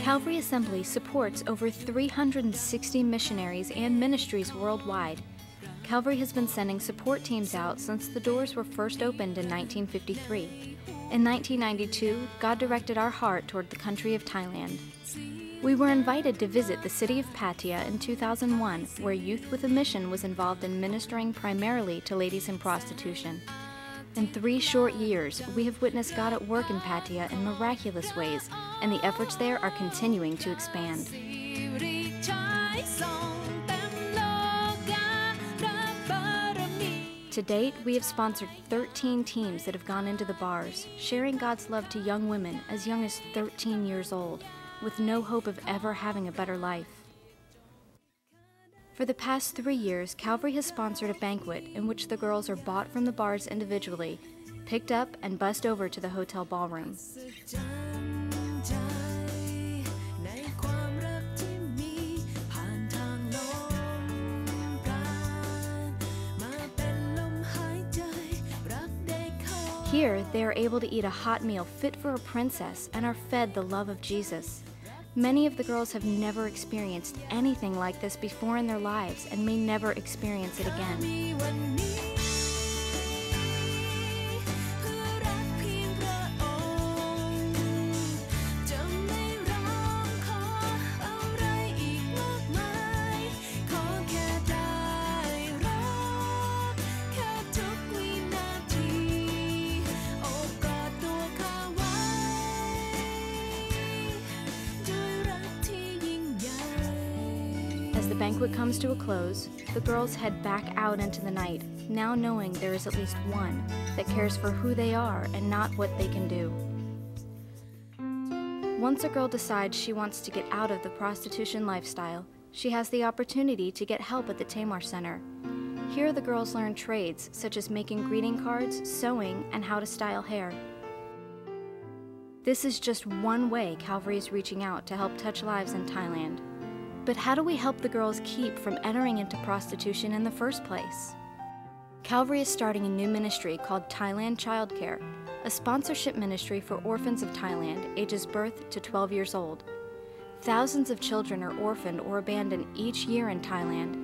Calvary Assembly supports over 360 missionaries and ministries worldwide. Calvary has been sending support teams out since the doors were first opened in 1953. In 1992, God directed our heart toward the country of Thailand. We were invited to visit the city of Pattaya in 2001, where Youth with a Mission was involved in ministering primarily to ladies in prostitution. In 3 short years, we have witnessed God at work in Pattaya in miraculous ways, and the efforts there are continuing to expand. To date, we have sponsored 13 teams that have gone into the bars, sharing God's love to young women as young as 13 years old, with no hope of ever having a better life. For the past 3 years, Calvary has sponsored a banquet in which the girls are bought from the bars individually, picked up, and bussed over to the hotel ballroom. Here, they are able to eat a hot meal fit for a princess and are fed the love of Jesus. Many of the girls have never experienced anything like this before in their lives and may never experience it again. As the banquet comes to a close, the girls head back out into the night, now knowing there is at least one that cares for who they are and not what they can do. Once a girl decides she wants to get out of the prostitution lifestyle, she has the opportunity to get help at the Tamar Center. Here the girls learn trades such as making greeting cards, sewing, and how to style hair. This is just one way Calvary is reaching out to help touch lives in Thailand. But how do we help the girls keep from entering into prostitution in the first place? Calvary is starting a new ministry called Thailand Childcare, a sponsorship ministry for orphans of Thailand, ages birth to 12 years old. Thousands of children are orphaned or abandoned each year in Thailand.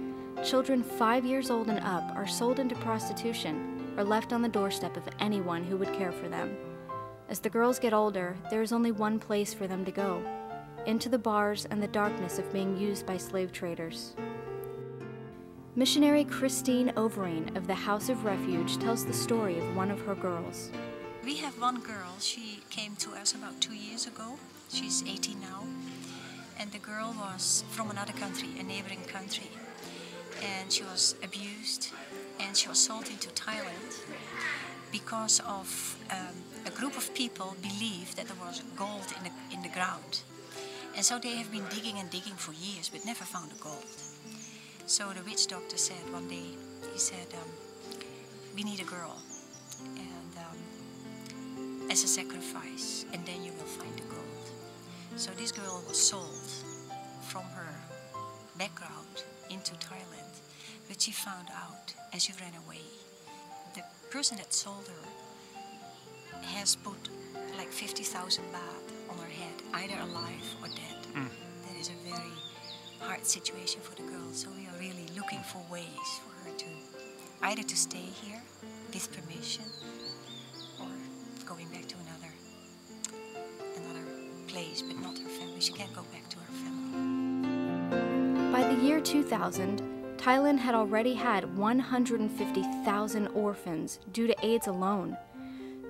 Children 5 years old and up are sold into prostitution or left on the doorstep of anyone who would care for them. As the girls get older, there is only one place for them to go: into the bars and the darkness of being used by slave traders. Missionary Christine Overeem of the House of Refuge tells the story of one of her girls. We have one girl. She came to us about 2 years ago. She's 18 now. And the girl was from another country, a neighboring country. And she was abused and she was sold into Thailand because of a group of people believed that there was gold in the ground. And so they have been digging and digging for years, but never found the gold. So the witch doctor said one day, he said, we need a girl, and as a sacrifice, and then you will find the gold. So this girl was sold from her background into Thailand, but she found out, and she ran away. The person that sold her has put like 50,000 baht on her head, either alive or dead. That is a very hard situation for the girl. So we are really looking for ways for her to either to stay here with permission or going back to another place, but not her family. She can't go back to her family. By the year 2000, Thailand had already had 150,000 orphans due to AIDS alone.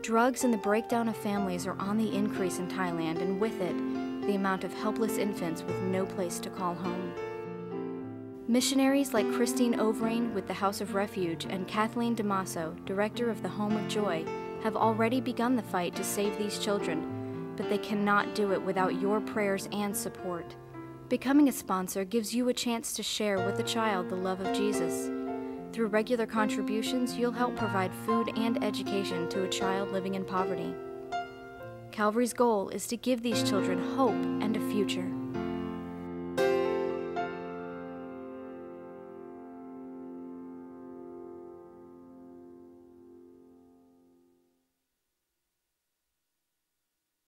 Drugs and the breakdown of families are on the increase in Thailand, and with it, the amount of helpless infants with no place to call home. Missionaries like Christine Overeem with the House of Refuge and Kathleen Damaso, director of the Home of Joy, have already begun the fight to save these children, but they cannot do it without your prayers and support. Becoming a sponsor gives you a chance to share with the child the love of Jesus. Through regular contributions, you'll help provide food and education to a child living in poverty. Calvary's goal is to give these children hope and a future.